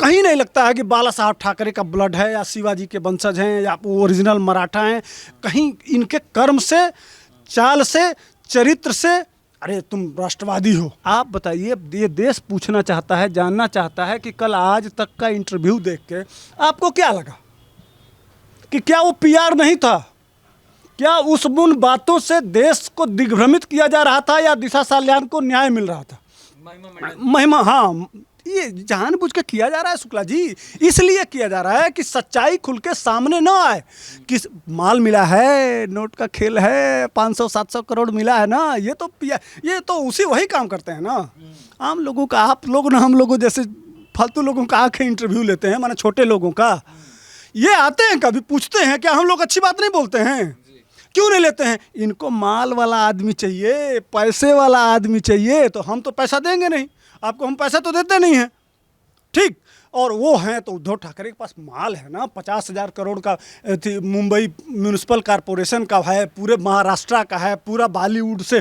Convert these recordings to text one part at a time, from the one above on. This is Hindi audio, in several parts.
कहीं नहीं लगता है कि बाला साहब ठाकरे का ब्लड है या शिवाजी के वंशज हैं या ओरिजिनल मराठा हैं। कहीं इनके कर्म से, चाल से, चरित्र से, अरे तुम राष्ट्रवादी हो। आप बताइए, ये देश पूछना चाहता है, जानना चाहता है कि कल आज तक का इंटरव्यू देख के आपको क्या लगा कि क्या वो पीआर नहीं था? क्या उन बातों से देश को दिग्भ्रमित किया जा रहा था या दिशा साल्यान को न्याय मिल रहा था? महिमा, हाँ, ये जानबूझ के किया जा रहा है शुक्ला जी। इसलिए किया जा रहा है कि सच्चाई खुल के सामने ना आए कि माल मिला है, नोट का खेल है, 500-700 करोड़ मिला है ना। ये तो उसी वही काम करते हैं ना। आम लोगों का, आप लोग ना, हम लोगों जैसे फालतू लोगों का आके इंटरव्यू लेते हैं, माने छोटे लोगों का। ये आते हैं, कभी पूछते हैं क्या हम लोग अच्छी बात नहीं बोलते हैं? क्यों नहीं लेते हैं? इनको माल वाला आदमी चाहिए, पैसे वाला आदमी चाहिए। तो हम तो पैसा देंगे नहीं आपको, हम पैसा तो देते नहीं हैं, ठीक। और वो हैं तो उद्धव ठाकरे के पास माल है ना, 50,000 करोड़ का मुंबई म्यूनिसिपल कॉरपोरेशन का है, पूरे महाराष्ट्र का है, पूरा बॉलीवुड से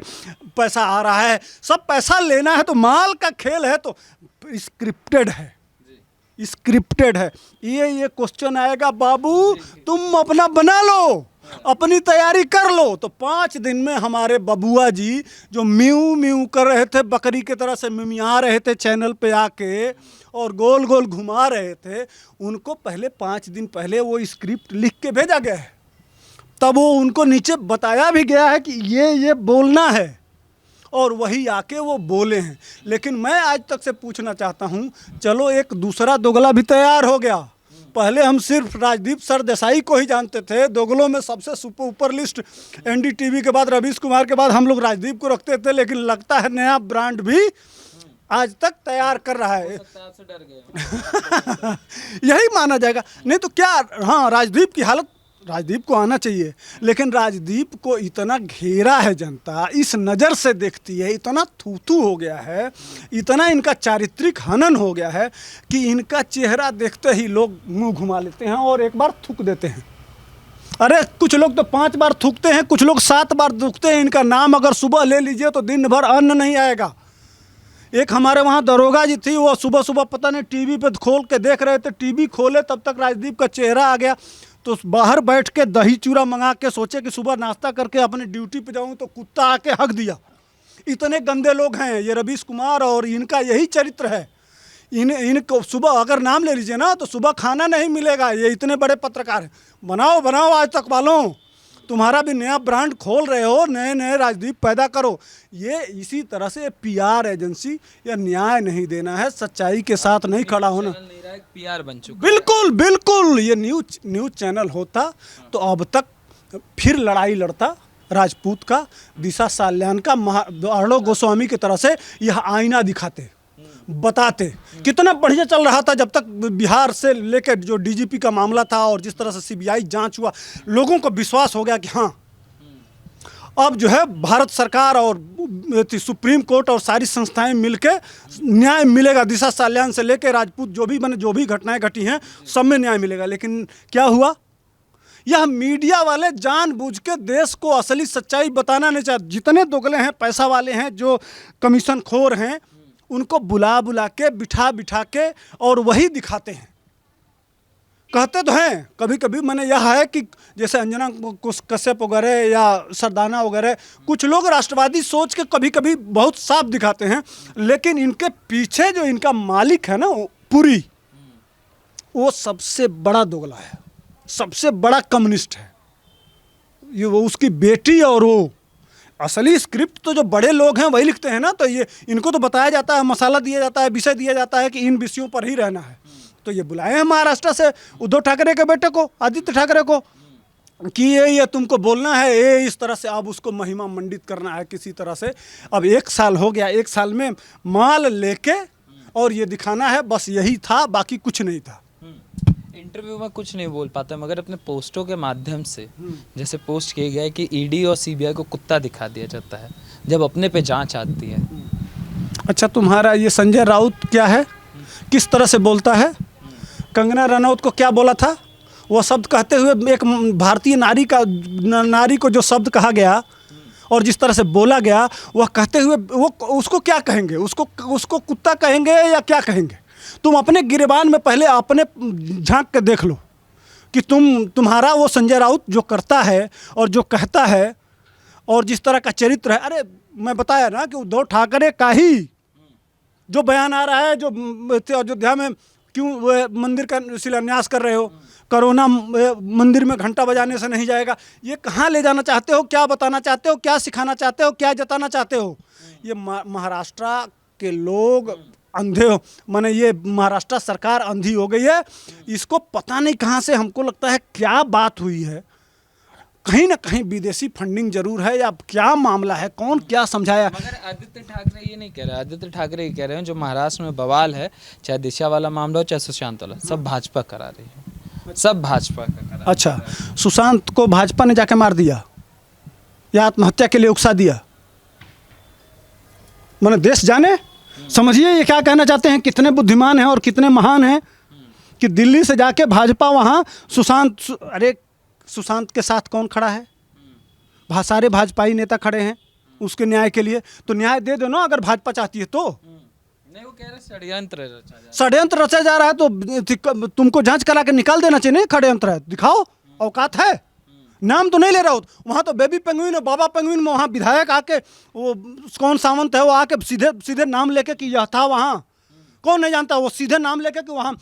पैसा आ रहा है। सब पैसा लेना है तो माल का खेल है, तो स्क्रिप्टेड है, स्क्रिप्टेड है। ये क्वेश्चन आएगा, बाबू तुम अपना बना लो, अपनी तैयारी कर लो। तो 5 दिन में हमारे बबुआ जी जो म्यू म्यू कर रहे थे, बकरी की तरह से मिमिया रहे थे चैनल पे आके और गोल गोल घुमा रहे थे, उनको पहले 5 दिन पहले वो स्क्रिप्ट लिख के भेजा गया है। तब वो उनको नीचे बताया भी गया है कि ये बोलना है, और वही आके वो बोले हैं। लेकिन मैं आज तक से पूछना चाहता हूँ, चलो एक दूसरा दोगला भी तैयार हो गया। पहले हम सिर्फ राजदीप सरदेसाई को ही जानते थे, दोगलों में सबसे ऊपर लिस्ट एनडीटीवी के बाद, रवीश कुमार के बाद हम लोग राजदीप को रखते थे। लेकिन लगता है नया ब्रांड भी आज तक तैयार कर रहा है। आपसे डर गए यही माना जाएगा, नहीं तो क्या। हाँ, राजदीप की हालत, राजदीप को आना चाहिए, लेकिन राजदीप को इतना घेरा है जनता, इस नज़र से देखती है, इतना थूथू हो गया है, इतना इनका चारित्रिक हनन हो गया है कि इनका चेहरा देखते ही लोग मुंह घुमा लेते हैं और एक बार थूक देते हैं। अरे कुछ लोग तो 5 बार थूकते हैं, कुछ लोग 7 बार थूकते हैं। इनका नाम अगर सुबह ले लीजिए तो दिन भर अन्न नहीं आएगा। एक हमारे वहाँ दरोगा जी थी, वो सुबह सुबह पता नहीं टीवी पे खोल के देख रहे थे, टीवी खोले तब तक राजदीप का चेहरा आ गया। तो बाहर बैठ के दही चूरा मंगा के सोचे कि सुबह नाश्ता करके अपने ड्यूटी पे जाऊं, तो कुत्ता आके हक दिया। इतने गंदे लोग हैं ये रवीश कुमार, और इनका यही चरित्र है। इनको सुबह अगर नाम ले लीजिए ना तो सुबह खाना नहीं मिलेगा। ये इतने बड़े पत्रकार हैं। बनाओ आज तक वालों, तुम्हारा भी नया ब्रांड खोल रहे हो, नए नए राजदीप पैदा करो। ये इसी तरह से पीआर एजेंसी या न्याय नहीं देना है, सच्चाई के साथ नहीं खड़ा होना। पीआर बन चुका बिल्कुल ये न्यूज़ चैनल होता तो अब तक फिर लड़ाई लड़ता राजपूत का, दिशा साल्यान का, अर्णव गोस्वामी की तरह से यह आईना दिखाते, बताते कितना बढ़िया चल रहा था। जब तक बिहार से लेकर जो डीजीपी का मामला था और जिस तरह से सीबीआई जांच हुआ, लोगों को विश्वास हो गया कि हाँ अब जो है भारत सरकार और सुप्रीम कोर्ट और सारी संस्थाएं मिलकर न्याय मिलेगा। दिशा साल्यान से लेकर राजपूत जो भी घटनाएं घटी हैं सब में न्याय मिलेगा। लेकिन क्या हुआ? यह मीडिया वाले जानबूझ के देश को असली सच्चाई बताना नहीं चाहते। जितने दोगले हैं, पैसा वाले हैं, जो कमीशन खोर हैं, उनको बुला के बिठा के और वही दिखाते हैं। कहते तो हैं कभी कभी, मैंने यह है कि जैसे अंजना कश्यप वगैरह या सरदाना वगैरह, कुछ लोग राष्ट्रवादी सोच के कभी कभी बहुत साफ दिखाते हैं, लेकिन इनके पीछे जो इनका मालिक है ना पुरी, वो सबसे बड़ा दोगला है, सबसे बड़ा कम्युनिस्ट है। ये वो उसकी बेटी, और वो असली स्क्रिप्ट तो जो बड़े लोग हैं वही लिखते हैं ना। तो ये इनको तो बताया जाता है, मसाला दिया जाता है, विषय दिया जाता है कि इन विषयों पर ही रहना है। तो ये बुलाए हैं महाराष्ट्र से उद्धव ठाकरे के बेटे को, आदित्य ठाकरे को, कि ये तुमको बोलना है, ये इस तरह से अब उसको महिमा मंडित करना है किसी तरह से। अब 1 साल हो गया, 1 साल में माल लेके और ये दिखाना है, बस यही था, बाकी कुछ नहीं था। इंटरव्यू में कुछ नहीं बोल पाता, मगर अपने पोस्टों के माध्यम से जैसे पोस्ट किए गए कि ईडी और सीबीआई को कुत्ता दिखा दिया जाता है जब अपने पे जांच आती है। अच्छा, तुम्हारा ये संजय राउत क्या है, किस तरह से बोलता है? कंगना रनौत को क्या बोला था? वो शब्द कहते हुए एक भारतीय नारी को जो शब्द कहा गया और जिस तरह से बोला गया, वह कहते हुए वो उसको क्या कहेंगे? उसको कुत्ता कहेंगे या क्या कहेंगे? तुम अपने गिरेबान में पहले अपने झांक के देख लो कि तुम्हारा वो संजय राउत जो करता है और जो कहता है और जिस तरह का चरित्र है। अरे मैं बताया ना कि उद्धव ठाकरे का ही जो बयान आ रहा है, जो अयोध्या में क्यों वो मंदिर का शिलान्यास कर रहे हो, कोरोना मंदिर में घंटा बजाने से नहीं जाएगा, ये कहाँ ले जाना चाहते हो, क्या बताना चाहते हो, क्या सिखाना चाहते हो, क्या जताना चाहते हो? ये महाराष्ट्र के लोग अंधे हो, माने ये महाराष्ट्र सरकार अंधी हो गई है। इसको पता नहीं कहाँ से, हमको लगता है क्या बात हुई है, कहीं ना कहीं विदेशी फंडिंग जरूर है, या क्या मामला है, कौन क्या समझाया। मगर आदित्य ठाकरे ये नहीं कह रहे, आदित्य ठाकरे ये कह रहे हैं जो महाराष्ट्र में बवाल है, चाहे दिशा वाला मामला हो चाहे सुशांत वाला, सब भाजपा करा रही है, सब भाजपा का करा। अच्छा, सुशांत को भाजपा ने जाके मार दिया या आत्महत्या के लिए उकसा दिया? माने देश जाने, समझिए ये क्या कहना चाहते हैं, कितने बुद्धिमान हैं और कितने महान हैं कि दिल्ली से जाके भाजपा वहाँ अरे सुशांत के साथ कौन खड़ा है? सारे भाजपाई नेता खड़े हैं उसके न्याय के लिए, तो न्याय दे दो ना अगर भाजपा चाहती है तो। नहीं, वो कह रहे षड्यंत्र रचा जा रहा है। षड्यंत्र रचा जा रहा है तो तुमको जांच करा के निकाल देना चाहिए, नहीं षड्यंत्र है, दिखाओ औकात है। नाम तो नहीं ले रहा हो, वहाँ तो बेबी पेंगुइन और बाबा पेंगुइन में वहाँ विधायक आके, वो कौन सावंत है वो आके सीधे सीधे नाम लेके कि यह था वहाँ, कौन नहीं जानता, वो सीधे नाम लेके कि वहाँ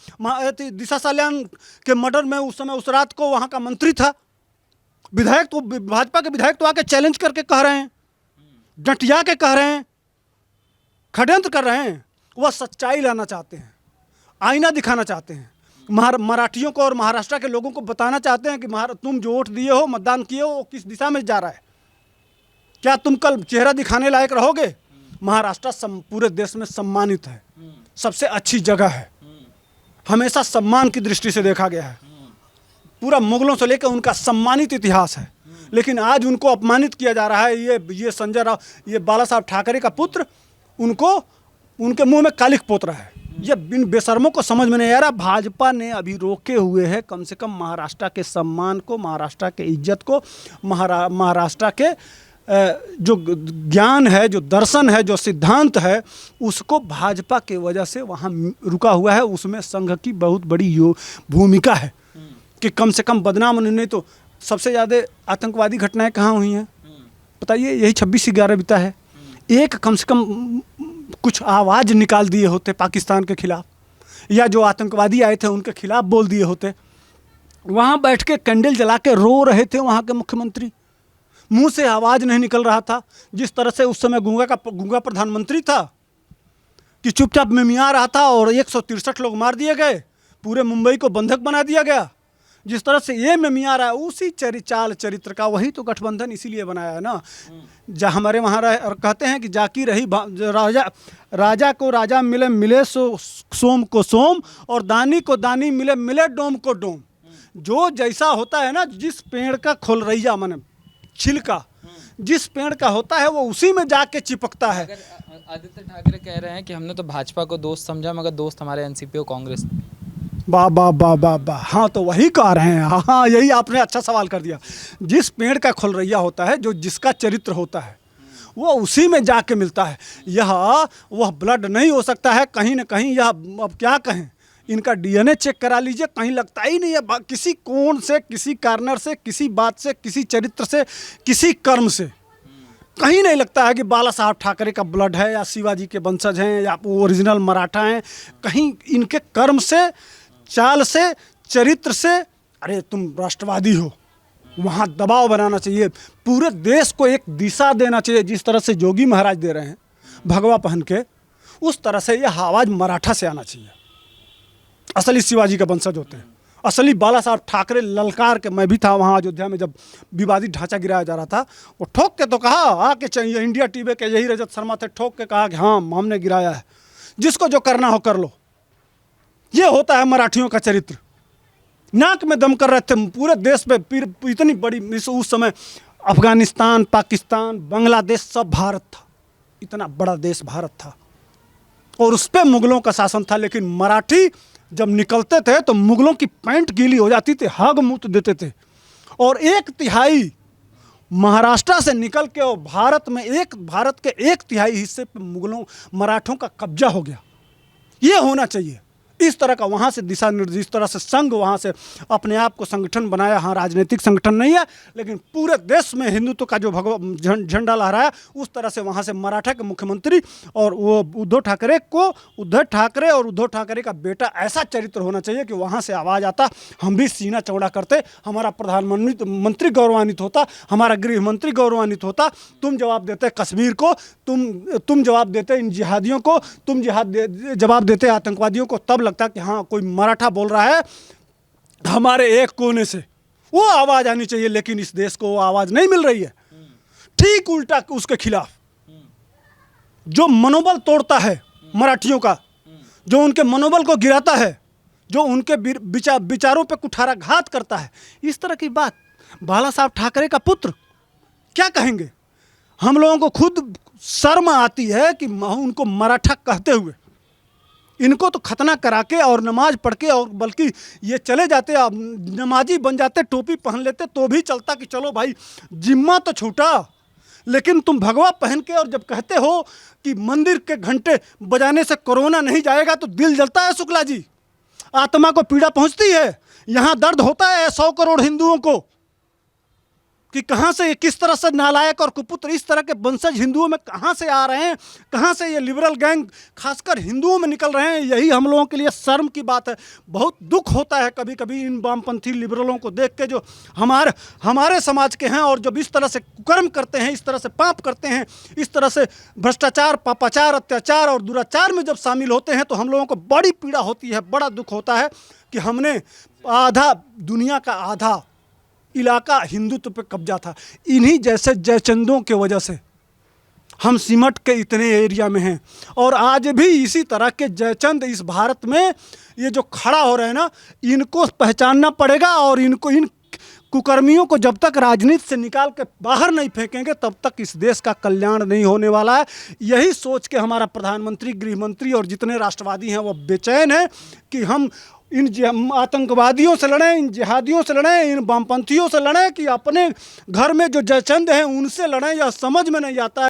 दिशा सल्यान के मर्डर में उस समय उस रात को वहाँ का मंत्री था। विधायक तो भाजपा के विधायक तो आके चैलेंज करके कह रहे हैं, डटिया के कह रहे हैं, षड्यंत्र कर रहे हैं। वह सच्चाई लाना चाहते हैं, आईना दिखाना चाहते हैं, मराठियों को और महाराष्ट्र के लोगों को बताना चाहते हैं कि तुम जो वोट दिए हो, मतदान किए हो, वो किस दिशा में जा रहा है, क्या तुम कल चेहरा दिखाने लायक रहोगे? महाराष्ट्र पूरे देश में सम्मानित है, सबसे अच्छी जगह है, हमेशा सम्मान की दृष्टि से देखा गया है, पूरा मुगलों से लेकर उनका सम्मानित इतिहास है। लेकिन आज उनको अपमानित किया जा रहा है। ये संजय राउत, ये बाला साहब ठाकरे का पुत्र, उनको उनके मुंह में कालिक पोत रहा है। ये बिन बेशर्मों को समझ में नहीं आ रहा। भाजपा ने अभी रोके हुए हैं कम से कम महाराष्ट्र के सम्मान को, महाराष्ट्र के इज्जत को, महाराष्ट्र के जो ज्ञान है, जो दर्शन है, जो सिद्धांत है, उसको भाजपा के वजह से वहाँ रुका हुआ है। उसमें संघ की बहुत बड़ी भूमिका है कि कम से कम बदनाम नहीं तो सबसे ज़्यादा आतंकवादी घटनाएं कहाँ हुई हैं बताइए? यही 26/11 बीता है। एक कम से कम कुछ आवाज़ निकाल दिए होते पाकिस्तान के खिलाफ, या जो आतंकवादी आए थे उनके खिलाफ बोल दिए होते। वहाँ बैठ के कैंडल जला के रो रहे थे वहाँ के मुख्यमंत्री, मुंह से आवाज़ नहीं निकल रहा था। जिस तरह से उस समय गूंगा प्रधानमंत्री था कि चुपचाप मिमिया रहा था और 163 लोग मार दिए गए, पूरे मुंबई को बंधक बना दिया गया। जिस तरह से ये मिमिया रहा है, उसी चाल चरित्र का वही तो गठबंधन इसीलिए बनाया है ना। जहाँ हमारे वहाँ और कहते हैं कि जाकी रही राजा को राजा मिले मिले सोम को सोम, और दानी को दानी मिले मिले डोम को डोम। जो जैसा होता है ना, जिस पेड़ का खोलरैया माने छिलका जिस पेड़ का होता है वो उसी में जाके चिपकता है। आदित्य ठाकरे कह रहे हैं कि हमने तो भाजपा को दोस्त समझा, मगर दोस्त हमारे एनसीपी और कांग्रेस। वाह वाह वाह वाह वाह, हाँ तो वही कह रहे हैं। हाँ, यही आपने अच्छा सवाल कर दिया। जिस पेड़ का खोलरैया होता है, जो जिसका चरित्र होता है, वो उसी में जाके मिलता है। यह वह ब्लड नहीं हो सकता है कहीं ना कहीं। यह अब क्या कहें, इनका डीएनए चेक करा लीजिए, कहीं लगता ही नहीं है। किसी कोण से, किसी कार्नर से, किसी बात से, किसी चरित्र से, किसी कर्म से कहीं नहीं लगता है कि बाला साहब ठाकरे का ब्लड है, या शिवाजी के वंशज हैं, या ओरिजिनल मराठा हैं। कहीं इनके कर्म से, चाल से, चरित्र से, अरे तुम राष्ट्रवादी हो, वहाँ दबाव बनाना चाहिए। पूरे देश को एक दिशा देना चाहिए, जिस तरह से योगी महाराज दे रहे हैं भगवा पहन के, उस तरह से यह आवाज़ मराठा से आना चाहिए। असली शिवाजी का वंशज होते हैं, असली बाला साहब ठाकरे ललकार के। मैं भी था वहाँ अयोध्या में जब विवादित ढांचा गिराया जा रहा था। वो ठोक के तो कहा, आके चाहिए इंडिया टीवी के यही रजत शर्मा थे, ठोक के कहा कि हाँ हमने गिराया है, जिसको जो करना हो कर लो। ये होता है मराठियों का चरित्र। नाक में दम कर रहे थे पूरे देश पे, इतनी बड़ी उस समय अफगानिस्तान, पाकिस्तान, बांग्लादेश सब भारत था, इतना बड़ा देश भारत था, और उस पर मुगलों का शासन था। लेकिन मराठी जब निकलते थे तो मुगलों की पैंट गीली हो जाती थी, हग मुत देते थे। और 1/3 महाराष्ट्र से निकल के और भारत के 1/3 हिस्से पे मुगलों मराठों का कब्जा हो गया। ये होना चाहिए। इस तरह का वहाँ से दिशा निर्देश, इस तरह से संघ वहाँ से अपने आप को संगठन बनाया। हाँ, राजनीतिक संगठन नहीं है, लेकिन पूरे देश में हिंदुत्व का जो झंडा लहराया, उस तरह से वहाँ से मराठा के मुख्यमंत्री और वो उद्धव ठाकरे और उद्धव ठाकरे का बेटा, ऐसा चरित्र होना चाहिए कि वहाँ से आवाज़ आता, हम भी सीना चौड़ा करते, हमारा प्रधानमंत्री गौरवान्वित होता, हमारा गृह मंत्री गौरवान्वित होता। तुम जवाब देते कश्मीर को, तुम जवाब देते इन जिहादियों को, तुम जवाब देते आतंकवादियों को, तब लगता कि हाँ कोई मराठा बोल रहा है हमारे एक कोने से, वो आवाज़ आनी चाहिए। लेकिन इस देश को वो आवाज़ नहीं मिल रही है। ठीक उल्टा उसके खिलाफ जो मनोबल तोड़ता है मराठियों का, जो उनके मनोबल को गिराता है, जो उनके विचारों पे कुठाराघात करता है, इस तरह की बात बाला साहब ठाकरे का पुत्र क्या कहेंगे? हम लोगों को खुद शर्म आती है कि उनको मराठा कहते हुए। इनको तो खतना करा के और नमाज पढ़ के, और बल्कि ये चले जाते, नमाजी बन जाते, टोपी पहन लेते तो भी चलता कि चलो भाई जिम्मा तो छूटा। लेकिन तुम भगवा पहन के और जब कहते हो कि मंदिर के घंटे बजाने से कोरोना नहीं जाएगा, तो दिल जलता है शुक्ला जी, आत्मा को पीड़ा पहुंचती है। यहाँ दर्द होता है 100 करोड़ हिंदुओं को कि कहाँ से, किस तरह से नालायक और कुपुत्र इस तरह के वंशज हिंदुओं में कहाँ से आ रहे हैं, कहाँ से ये लिबरल गैंग खासकर हिंदुओं में निकल रहे हैं। यही हम लोगों के लिए शर्म की बात है। बहुत दुख होता है कभी कभी इन वामपंथी लिबरलों को देख के, जो हमारे समाज के हैं और जब इस तरह से कुकर्म करते हैं, इस तरह से पाप करते हैं, इस तरह से भ्रष्टाचार, पापाचार, अत्याचार और दुराचार में जब शामिल होते हैं, तो हम लोगों को बड़ी पीड़ा होती है, बड़ा दुख होता है कि हमने आधा दुनिया का आधा इलाका हिंदुत्व पे कब्जा था। इन्हीं जैसे जयचंदों के वजह से हम सिमट के इतने एरिया में हैं। और आज भी इसी तरह के जयचंद इस भारत में ये जो खड़ा हो रहे हैं ना, इनको पहचानना पड़ेगा। और इन कुकर्मियों को जब तक राजनीति से निकाल के बाहर नहीं फेंकेंगे, तब तक इस देश का कल्याण नहीं होने वाला है। यही सोच के हमारा प्रधानमंत्री, गृह मंत्री और जितने राष्ट्रवादी हैं वो बेचैन हैं कि हम इन आतंकवादियों से लड़ें, इन जिहादियों से लड़ें, इन वामपंथियों से लड़ें कि अपने घर में जो जयचंद हैं उनसे लड़ें। यह समझ में नहीं आता है।